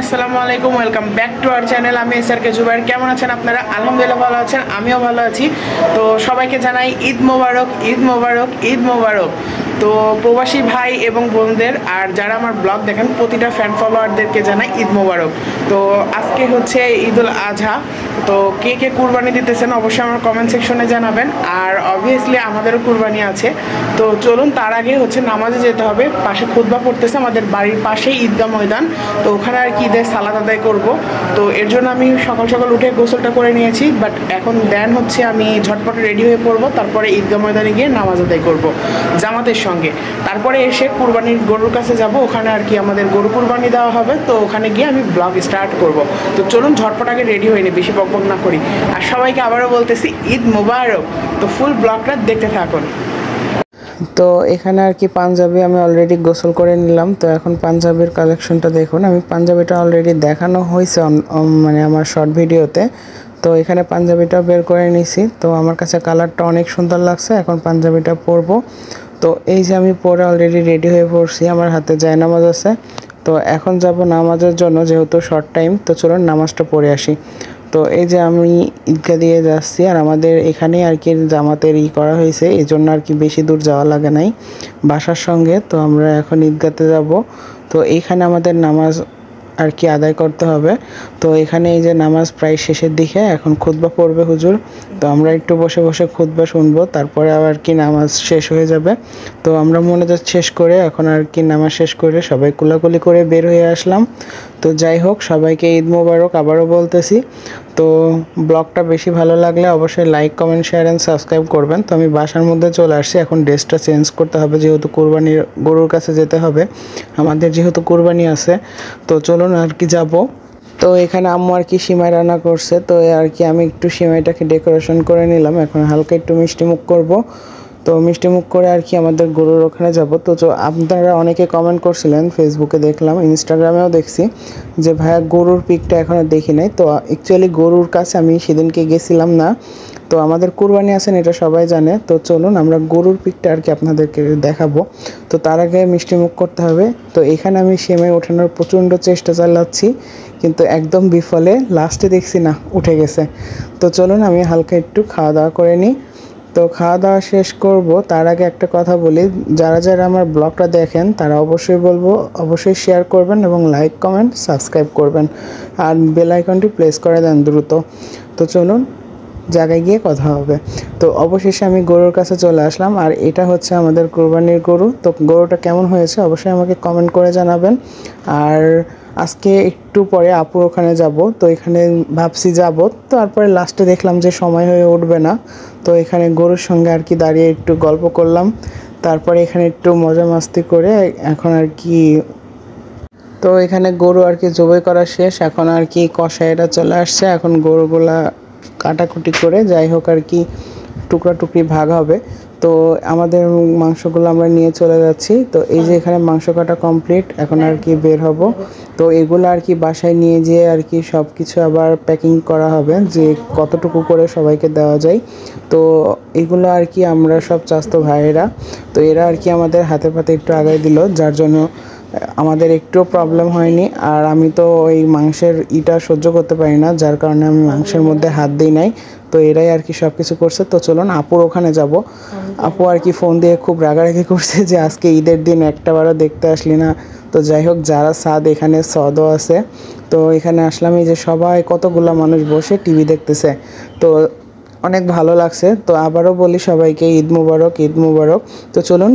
আসসালামু আলাইকুম, welcome back to our channel. আমি এসআরকে জুবাইর। কেমন আছেন আপনারা? আলহামদুলিল্লাহ ভালো আছেন, আমিও ভালো আছি। তো সবাইকে জানাই ঈদ মোবারক, ঈদ মোবারক, ঈদ মোবারক। তো প্রবাসী ভাই এবং বোনদের আর যারা আমার ব্লগ দেখেন প্রতিটা ফ্যান ফলোয়ারদেরকে জানাই ঈদ মোবারক। তো আজকে হচ্ছে ঈদুল আজহা। তো কে কে কুরবানি দিতেছেন অবশ্যই আমার কমেন্ট সেকশনে জানাবেন। আর অবভিয়াসলি আমাদেরও কুরবানি আছে। তো চলুন, তার আগে হচ্ছে নামাজে যেতে হবে। পাশে খুতবা পড়তেছে, আমাদের বাড়ির পাশেই ঈদগাহ ময়দান। তো ওখানে আর কি ঈদের সালাত আদায় করব। তো এর জন্য আমি সকাল সকাল উঠে গোসলটা করে নিয়েছি, বাট এখন দেন হচ্ছে আমি ঝটপট রেডি হয়ে পড়বো। তারপরে ঈদগাহ ময়দানে গিয়ে নামাজ আদায় করব জামাতের সঙ্গে। তারপরে এসে কুরবানির গরুর কাছে যাব, ওখানে আর কি আমাদের গরু কুরবানি দেওয়া হবে। তো ওখানে গিয়ে আমি ব্লগ স্টার্ট করব। তো চলুন ঝটপট আগে রেডি হয়ে নিই, বেশি বকবক না করি। আর সবাইকে আবারও বলতেছি ঈদ মোবারক। তো ফুল ব্লগটা দেখতে থাকুন। তো এখানে আর কি পাঞ্জাবি আমি অলরেডি গোসল করে নিলাম। তো এখন পাঞ্জাবির কালেকশনটা দেখুন। আমি পাঞ্জাবিটা অলরেডি দেখানো হয়েছে মানে আমার শর্ট ভিডিওতে। তো এখানে পাঞ্জাবিটা বের করে নিছি। তো আমার কাছে কালারটা অনেক সুন্দর লাগছে। এখন পাঞ্জাবিটা পরবো। তো এই যে আমি পরে অলরেডি রেডি হয়ে পড়ছি, আমার হাতে জায়নামাজ আছে। তো এখন যাব নামাজের জন্য, যেহেতু শর্ট টাইম। তো চলুন নামাজটা পড়ে আসি। তো এই যে আমি ঈদগাহ দিয়ে যাচ্ছি, আর আমাদের এখানেই আর কি জামাতের করা হয়েছে, এই জন্য আর কি বেশি দূর যাওয়া লাগে নাই বাসার সঙ্গে। তো আমরা এখন ঈদগাহতে যাব। তো এইখানে আমাদের নামাজ আর কি আদায় করতে হবে। তো এখানে এই যে নামাজ প্রায় শেষের দিকে, এখন খুতবা পড়বে হুজুর। তো আমরা একটু বসে বসে খুতবা শুনবো, তারপরে আবার কি নামাজ শেষ হয়ে যাবে। তো আমরা মোনাজাত শেষ করে এখন আর কি নামাজ শেষ করে সবাই কোলাকুলি করে বের হয়ে আসলাম। তো যাই হোক, সবাইকে ঈদ মোবারক আবারও বলতেছি। তো ব্লগটা বেশি ভালো লাগলে অবশ্যই like, comment, share and subscribe করবেন। তো আমি বাসার মধ্যে চলে আসছি, এখন ড্রেসটা চেঞ্জ করতে হবে, যেহেতু কুরবানির গরুর কাছে যেতে হবে আমাদের, যেহেতু কুরবানি আছে। তো চলুন আর কি যাব। তো এখানে আম্মু আর কি সিমাই রান্না করছে। তো আর কি আমি একটু সিমাইটাকে ডেকোরেশন করে নিলাম। এখন হালকা একটু মিষ্টি মুখ করব। তো মিষ্টি মুখ করে আর কি আমাদের গরুর ওখানে যাব। তো আপনারা অনেকে কমেন্ট করছিলেন, ফেসবুকে দেখলাম, ইনস্টাগ্রামেও দেখছি যে ভাইয়া গরুর পিকটা এখনও দেখি নাই। তো অ্যাকচুয়ালি গরুর কাছে আমি সেদিনকে গেছিলাম না। তো আমাদের কুরবানি আছেন, এটা সবাই জানে। তো চলুন আমরা গরুর পিকটা আর কি আপনাদেরকে দেখাবো। তো তার আগে মিষ্টি মুখ করতে হবে। তো এখানে আমি সেমাই ওঠানোর প্রচণ্ড চেষ্টা চালাচ্ছি, কিন্তু একদম বিফলে। লাস্টে দেখছি না, উঠে গেছে। তো চলুন আমি হালকা একটু খাওয়া দাওয়া করে নিই। তো খাওয়া দাওয়া শেষ করব, তার আগে একটা কথা বলি, যারা যারা আমার ব্লগটা দেখেন তারা অবশ্যই বলবো অবশ্যই শেয়ার করবেন এবং লাইক, কমেন্ট, সাবস্ক্রাইব করবেন। আর বেল আইকনটি প্রেস করে দেন দ্রুত। তো চলুন জায়গায় গিয়ে কথা হবে। তো অবশেষে আমি গরুর কাছে চলে আসলাম, আর এটা হচ্ছে আমাদের কুরবানির গরু। তো গরুটা কেমন হয়েছে অবশ্যই আমাকে কমেন্ট করে জানাবেন। আর আজকে একটু পরে আপুর ওখানে যাব। তো এখানে ভাবছি যাব, তারপরে লাস্টে দেখলাম যে সময় হয়ে উঠবে না। তো এখানে গরুর সঙ্গে আর কি দাঁড়িয়ে একটু গল্প করলাম, তারপরে এখানে একটু মজা মাস্তি করে এখন আর কি। তো এখানে গরু আর কি জবাই করা শেষ, এখন আর কি কষাইরা চলে আসছে। এখন গরুগুলা কাটাকুটি করে যাই হোক আর কি টুকরা টুকরি ভাগ হবে। তো আমাদের মাংসগুলো আমরা নিয়ে চলে যাচ্ছি। তো এই যে এখানে মাংস কাটা কমপ্লিট, এখন আর কি বের হব। তো এগুলো আর কি বাসায় নিয়ে যেয়ে আর কি সব কিছু আবার প্যাকিং করা হবে, যে কতটুকু করে সবাইকে দেওয়া যায়। তো এগুলো আর কি আমরা সব চাস্তো ভাইয়েরা, তো এরা আর কি আমাদের হাতে পাতে একটু আগায় দিল, যার জন্য আমাদের একটুও প্রবলেম হয়নি। আর আমি তো ওই মাংসের সহ্য করতে পারি না, যার কারণে আমি মাংসের মধ্যে হাত দিই নাই। তো এরাই আর কি সব কিছু করছে। তো চলুন আপুর ওখানে যাব। আপু আর কি ফোন দিয়ে খুব রাগারাগি করছে যে আজকে ঈদের দিন একটাবারও দেখতে আসলি না। তো যাই হোক, যারা সাদ এখানে সদও আছে। তো এখানে আসলাম, এই যে সবাই কতগুলো মানুষ বসে টিভি দেখতেছে। তো অনেক ভালো লাগছে। তো আবারও বলি সবাইকে ঈদ মোবারক, ঈদ মোবারক। তো চলুন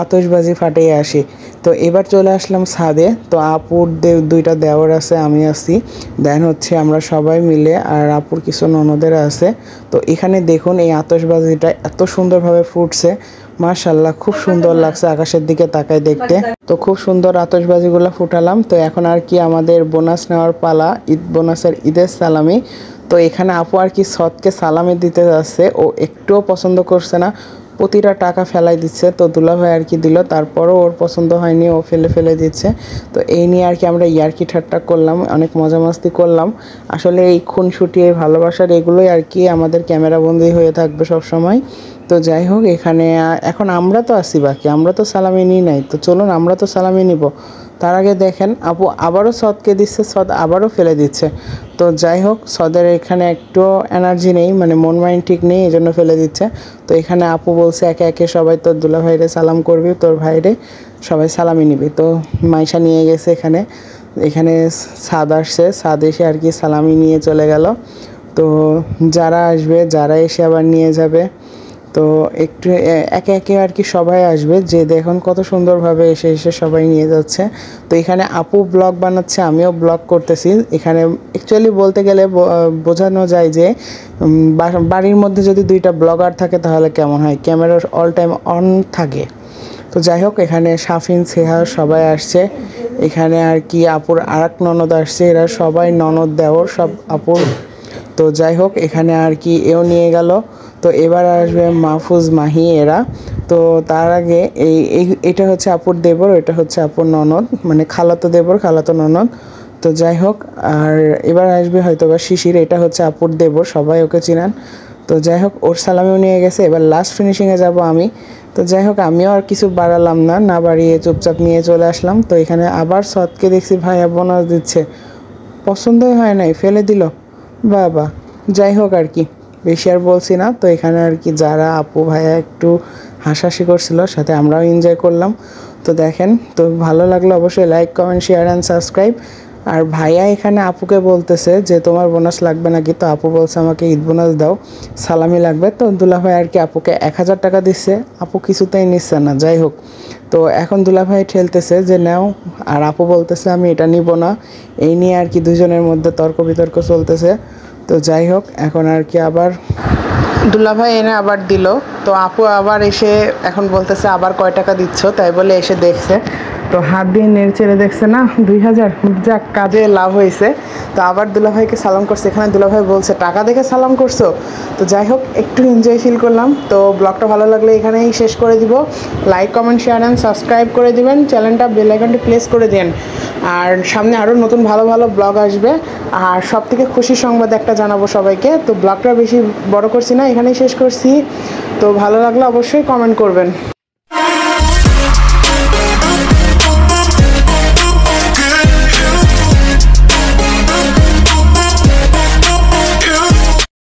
আতশবাজি ফাটিয়ে আসি। তো এবার চলে আসলাম ছাদে। তো আপুর দুইটা দেওর আছে, আমি আছি, দেন হচ্ছে আমরা সবাই মিলে, আর আপুর কিছু ননদের আছে। তো এখানে দেখুন এই আতশবাজিটা এত সুন্দরভাবে ফুটছে, মাশাআল্লাহ, খুব সুন্দর লাগছে আকাশের দিকে তাকায় দেখতে। তো খুব সুন্দর আতশবাজিগুলো ফুটালাম। তো এখন আর কি আমাদের বোনাস নেওয়ার পালা, ঈদ বোনাসের ঈদের সালামি। তো এখানে আপু আর কি সৎকে সালামি দিতে যাচ্ছে, ও একটুও পছন্দ করছে না, প্রতিটা টাকা ফেলাই দিচ্ছে। তো দুলাভাই আর কি দিল, তারপরও ওর পছন্দ হয়নি, ও ফেলে ফেলে দিচ্ছে। তো এই নিয়ে আর কি আমরা ইয়ার্কি ঠাট্টা করলাম, অনেক মজা মাস্তি করলাম। আসলে এই খুনসুটি, এই ভালোবাসার এগুলোই আর কি আমাদের ক্যামেরাবন্দি হয়ে থাকবে সব সময়। তো যাই হোক, এখানে এখন আমরা তো আসি বাকি, আমরা তো সালামি নিই নাই। তো চলুন আমরা তো সালামি নিব। তার আগে দেখেন আপু আবারও সদকে দিচ্ছে, সদ আবারও ফেলে দিচ্ছে। তো যাই হোক, সদের এখানে একটু এনার্জি নেই, মানে মন মাইন্ড ঠিক নেই, এই জন্য ফেলে দিচ্ছে। তো এখানে আপু বলছে একে একে সবাই তোর দুলা ভাইরে সালাম করবি, তোর ভাইরে সবাই সালামি নিবি। তো মাইশা নিয়ে গেছে এখানে, এখানে সাদ আসছে, সাদ এসে আর কি সালামি নিয়ে চলে গেল। তো যারা আসবে, যারা এসে আবার নিয়ে যাবে, তো একটু একে একে আর কি সবাই আসবে, যে দেখুন কত সুন্দরভাবে এসে এসে সবাই নিয়ে যাচ্ছে। তো এখানে আপু ব্লগ বানাচ্ছে, আমিও ব্লগ করতেছি। এখানে অ্যাকচুয়ালি বলতে গেলে বোঝানো যায় যে বাড়ির মধ্যে যদি দুইটা ব্লগার থাকে তাহলে কেমন হয়, ক্যামেরা অল টাইম অন থাকে। তো যাই হোক, এখানে শাফিন সেহা সবাই আসছে। এখানে আর কি আপুর আরেক ননদ আসছে, এরা সবাই ননদ দেওর সব আপুর। তো যাই হোক, এখানে আর কি এও নিয়ে গেল। তো এবার আসবে মাহফুজ, মাহি এরা। তো তার আগে এটা হচ্ছে আপুর দেবর, এটা হচ্ছে আপুর ননদ, মানে খালাতো দেবর খালাতো ননদ। তো যাই হোক, আর এবার আসবে হয়তো বা শিশির, এটা হচ্ছে আপুর দেবর, সবাই ওকে চিনান। তো যাই হোক, ওর সালামিও নিয়ে গেছে। এবার লাস্ট ফিনিশিংয়ে যাব আমি। তো যাই হোক, আমিও আর কিছু বাড়ালাম না, না বাড়িয়ে চুপচাপ নিয়ে চলে আসলাম। তো এখানে আবার সদকে দেখছি ভাইয়া বোনাস দিচ্ছে, পছন্দই হয় নাই, ফেলে দিল। বাবা, যাই হোক আর কি, বেশি আর বলছি না। তো এখানে আর কি যারা আপু ভাইয়া একটু হাসাহাসি করছিল, সাথে আমরাও এনজয় করলাম। তো দেখেন, তো ভালো লাগলো অবশ্যই like comment share and subscribe. আর ভাইয়া এখানে আপুকে বলতেছে যে তোমার বোনাস লাগবে নাকি। তো আপু বলছে আমাকে ঈদ বোনাস দাও, সালামি লাগবে। তো দুলাভাই আর কি আপুকে 1000 টাকা দিচ্ছে, আপু কিছুতেই নিচ্ছে না। যাই হোক, তো এখন দুলাভাই ঠেলতেছে যে নাও, আর আপু বলতেছে আমি এটা নিব না। এই নিয়ে আর কি দুজনের মধ্যে তর্ক বিতর্ক চলতেছে। তো যাই হোক, এখন আর কি আবার দুলাভাই এনে আবার দিল। তো আপু আবার এসে এখন বলতেছে আবার কয় টাকা দিচ্ছ, তাই বলে এসে দেখছে। তো হাত দিয়ে নেড়ে চেড়ে দেখছে না 2000, যাক কাজে লাভ হয়েছে। তো আবার দুলাভাইকে সালাম করছে, এখানে দুলাভাই বলছে টাকা দেখে সালাম করছো। তো যাই হোক, একটু এনজয় ফিল করলাম। তো ব্লগটা ভালো লাগলে এখানেই শেষ করে দিব। Like comment share and subscribe করে দিবেন, চ্যানেলটা বেল আইকনটি প্রেস করে দিন। আর সামনে আরও নতুন ভালো ভালো ব্লগ আসবে। আর সব থেকে খুশির সংবাদ একটা জানাবো সবাইকে। তো ব্লগটা বেশি বড় করছি না, এখানেই শেষ করছি। তো ভালো লাগলে অবশ্যই কমেন্ট করবেন।